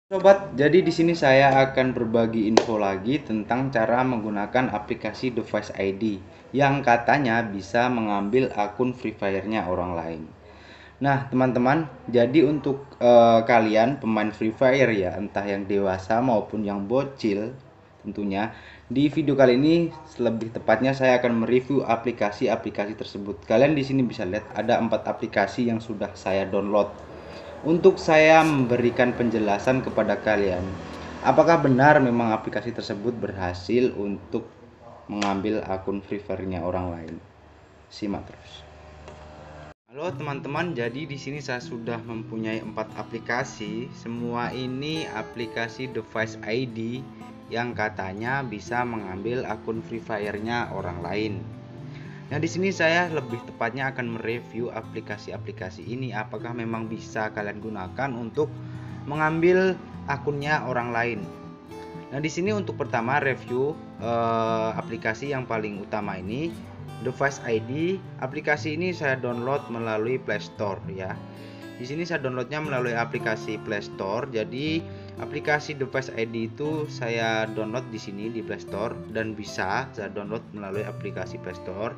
Sobat, jadi di sini saya akan berbagi info lagi tentang cara menggunakan aplikasi Device ID yang katanya bisa mengambil akun Free Fire-nya orang lain. Nah, teman-teman, jadi untuk kalian pemain Free Fire ya, entah yang dewasa maupun yang bocil tentunya, di video kali ini lebih tepatnya saya akan mereview aplikasi-aplikasi tersebut. Kalian di sini bisa lihat ada 4 aplikasi yang sudah saya download. Untuk saya memberikan penjelasan kepada kalian, apakah benar memang aplikasi tersebut berhasil untuk mengambil akun Free Fire-nya orang lain? Simak terus. Halo teman-teman, jadi di sini saya sudah mempunyai 4 aplikasi. Semua ini aplikasi Device ID yang katanya bisa mengambil akun Free Fire-nya orang lain. Nah, di sini saya lebih tepatnya akan mereview aplikasi-aplikasi ini apakah memang bisa kalian gunakan untuk mengambil akunnya orang lain. Nah, di sini untuk pertama review aplikasi yang paling utama ini, Device ID. Aplikasi ini saya download melalui Play Store ya. Di sini saya downloadnya melalui aplikasi Play Store. Jadi aplikasi Device ID itu saya download di sini di Play Store dan bisa saya download melalui aplikasi Play Store.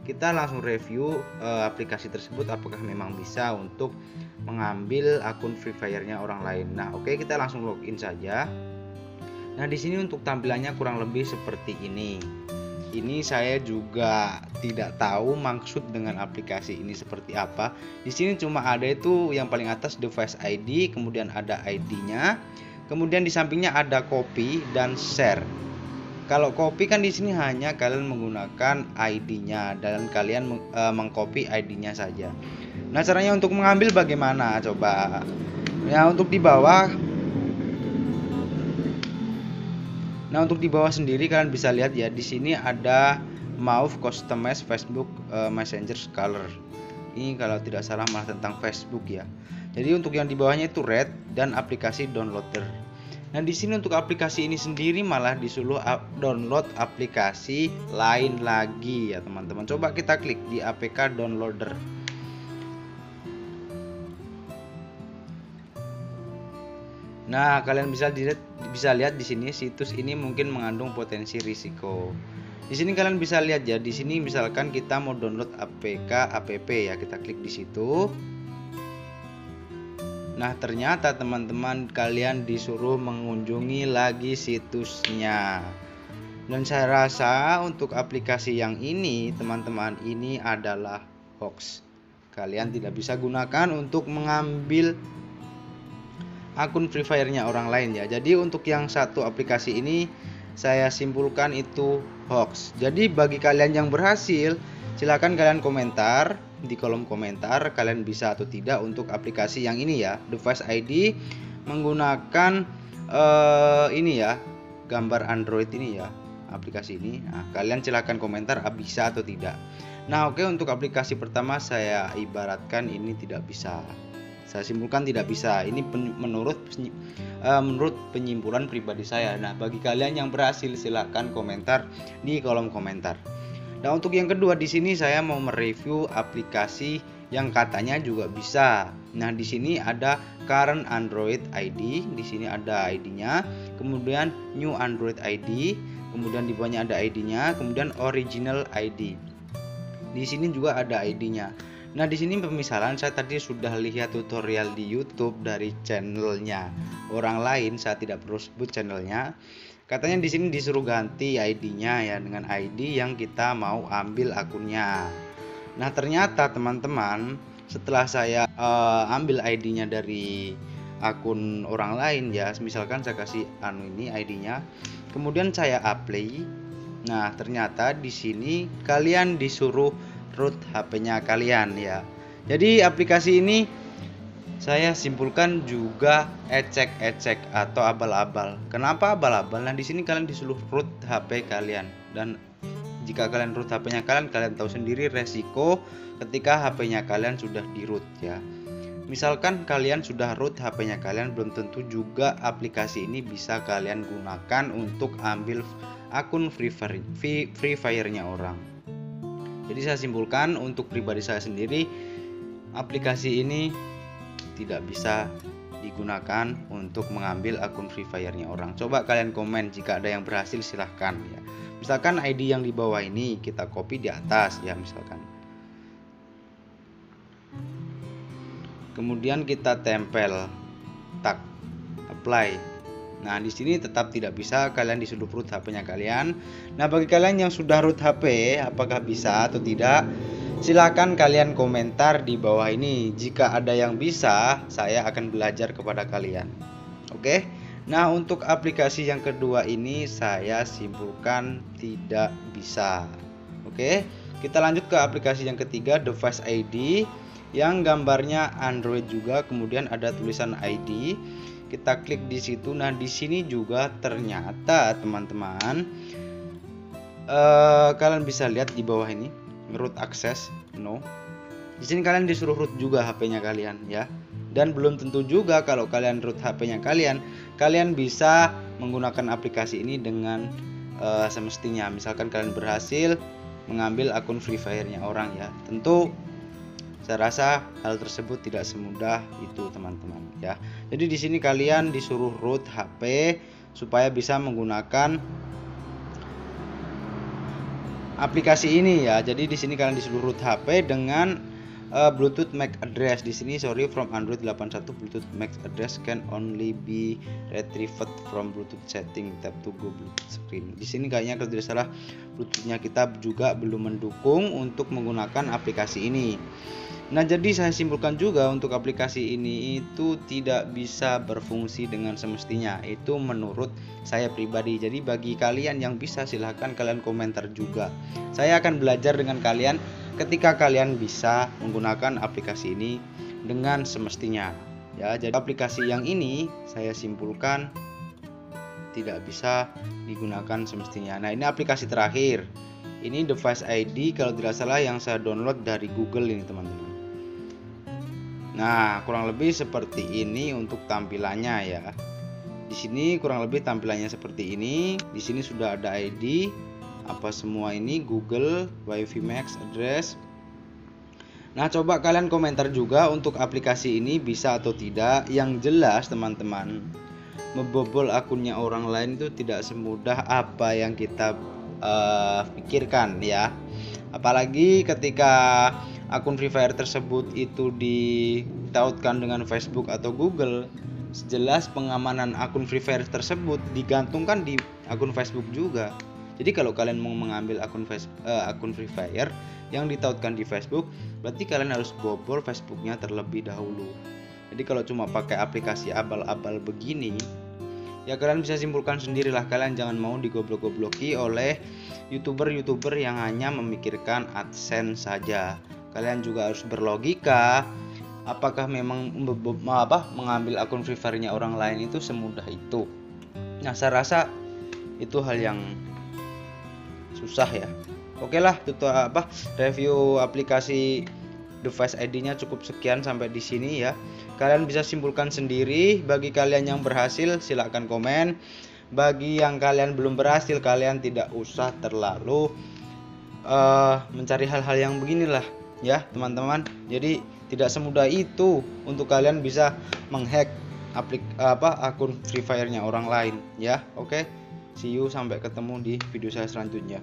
Kita langsung review aplikasi tersebut apakah memang bisa untuk mengambil akun Free Fire-nya orang lain. Nah, oke, kita langsung login saja. Nah, di sini untuk tampilannya kurang lebih seperti ini. Ini saya juga tidak tahu maksud dengan aplikasi ini seperti apa. Di sini cuma ada itu yang paling atas Device ID, kemudian ada ID-nya, kemudian di sampingnya ada copy dan share. Kalau copy kan di sini hanya kalian menggunakan ID-nya dan kalian mengcopy ID-nya saja. Nah, caranya untuk mengambil bagaimana? Coba. Ya, untuk di bawah. Nah, untuk di bawah sendiri kalian bisa lihat ya, di sini ada Move Customize Facebook Messenger Color. Ini kalau tidak salah malah tentang Facebook ya. Jadi untuk yang di bawahnya itu red dan aplikasi downloader. Nah, di sini untuk aplikasi ini sendiri malah disuruh download aplikasi lain lagi ya, teman-teman. Coba kita klik di APK downloader. Nah, kalian bisa lihat di sini situs ini mungkin mengandung potensi risiko. Di sini kalian bisa lihat ya, di sini misalkan kita mau download APK app ya, kita klik di situ. Nah, ternyata teman-teman kalian disuruh mengunjungi lagi situsnya. Dan saya rasa untuk aplikasi yang ini, teman-teman, ini adalah hoax. Kalian tidak bisa gunakan untuk mengambil akun Free Fire-nya orang lain ya. Jadi untuk yang satu aplikasi ini saya simpulkan itu hoax. Jadi bagi kalian yang berhasil, silakan kalian komentar di kolom komentar kalian bisa atau tidak untuk aplikasi yang ini ya, Device ID menggunakan ini ya, gambar Android ini ya, aplikasi ini. Nah, kalian silakan komentar bisa atau tidak. Nah, oke, untuk aplikasi pertama saya ibaratkan ini tidak bisa. Saya simpulkan tidak bisa. Ini menurut penyimpulan pribadi saya. Nah, bagi kalian yang berhasil silakan komentar di kolom komentar. Nah, untuk yang kedua di sini saya mau mereview aplikasi yang katanya juga bisa. Nah, di sini ada current Android ID, di sini ada ID-nya, kemudian new Android ID, kemudian di bawahnya ada ID-nya, kemudian original ID. Di sini juga ada ID-nya. Nah, di sini pemisahan saya tadi sudah lihat tutorial di YouTube dari channelnya orang lain, saya tidak perlu sebut channelnya. Katanya di sini disuruh ganti ID-nya ya dengan ID yang kita mau ambil akunnya. Nah, ternyata teman-teman, setelah saya ambil ID-nya dari akun orang lain ya, misalkan saya kasih ini ID-nya, kemudian saya apply. Nah, ternyata di sini kalian disuruh root HP-nya kalian ya. Jadi aplikasi ini saya simpulkan juga ecek-ecek atau abal-abal. Kenapa abal-abal? Nah, di sini kalian disuruh root HP kalian, dan jika kalian root HP-nya kalian tahu sendiri resiko ketika HP-nya kalian sudah di root ya. Misalkan kalian sudah root HP-nya kalian, belum tentu juga aplikasi ini bisa kalian gunakan untuk ambil akun Free Fire-nya orang. Jadi saya simpulkan untuk pribadi saya sendiri, aplikasi ini tidak bisa digunakan untuk mengambil akun Free Fire-nya orang. Coba kalian komen jika ada yang berhasil, silahkan ya. Misalkan ID yang di bawah ini kita copy di atas ya misalkan. Kemudian kita tempel tag apply. Nah, di sini tetap tidak bisa, kalian disuruh root HP-nya kalian. Nah, bagi kalian yang sudah root HP, apakah bisa atau tidak? Silakan kalian komentar di bawah ini. Jika ada yang bisa, saya akan belajar kepada kalian. Oke. Nah, untuk aplikasi yang kedua ini saya simpulkan tidak bisa. Oke. Kita lanjut ke aplikasi yang ketiga, Device ID, yang gambarnya Android juga, kemudian ada tulisan ID. Kita klik di situ. Nah, di sini juga ternyata teman-teman kalian bisa lihat di bawah ini root access no. Di sini kalian disuruh root juga HP-nya kalian ya. Dan belum tentu juga kalau kalian root HP-nya kalian bisa menggunakan aplikasi ini dengan semestinya. Misalkan kalian berhasil mengambil akun Free Fire-nya orang ya. Tentu saya rasa hal tersebut tidak semudah itu teman-teman ya. Jadi di sini kalian disuruh root HP supaya bisa menggunakan aplikasi ini ya. Jadi di sini kalian disuruh root HP dengan Bluetooth MAC address. Di sini sorry from Android 81 Bluetooth MAC address can only be retrieved from Bluetooth setting, tap to go Bluetooth screen. Di sini kayaknya kalau tidak salah Bluetoothnya kita juga belum mendukung untuk menggunakan aplikasi ini. Nah, jadi saya simpulkan juga untuk aplikasi ini itu tidak bisa berfungsi dengan semestinya. Itu menurut saya pribadi. Jadi bagi kalian yang bisa, silahkan kalian komentar juga. Saya akan belajar dengan kalian ketika kalian bisa menggunakan aplikasi ini dengan semestinya. Ya, jadi aplikasi yang ini saya simpulkan tidak bisa digunakan semestinya. Nah, ini aplikasi terakhir. Ini Device ID kalau tidak salah yang saya download dari Google ini teman-teman. Nah, kurang lebih seperti ini untuk tampilannya ya. Di sini kurang lebih tampilannya seperti ini. Di sini sudah ada ID, apa semua ini Google, WiFi Max address. Nah, coba kalian komentar juga untuk aplikasi ini bisa atau tidak. Yang jelas teman-teman, membobol akunnya orang lain itu tidak semudah apa yang kita pikirkan ya. Apalagi ketika akun Free Fire tersebut itu ditautkan dengan Facebook atau Google, jelas pengamanan akun Free Fire tersebut digantungkan di akun Facebook juga. Jadi kalau kalian mau mengambil akun Free Fire yang ditautkan di Facebook, berarti kalian harus bobol Facebooknya terlebih dahulu. Jadi kalau cuma pakai aplikasi abal-abal begini, ya kalian bisa simpulkan sendirilah, kalian jangan mau digoblok-gobloki oleh YouTuber yang hanya memikirkan AdSense saja. Kalian juga harus berlogika, apakah memang mengambil akun Free Fire-nya orang lain itu semudah itu. Nah, saya rasa itu hal yang susah ya. Oke lah, review aplikasi Device ID-nya cukup sekian sampai di sini ya. Kalian bisa simpulkan sendiri. Bagi kalian yang berhasil, silahkan komen. Bagi yang kalian belum berhasil, kalian tidak usah terlalu mencari hal-hal yang beginilah ya teman-teman. Jadi tidak semudah itu untuk kalian bisa menghack akun Free Fire-nya orang lain ya. Oke, see you, sampai ketemu di video saya selanjutnya.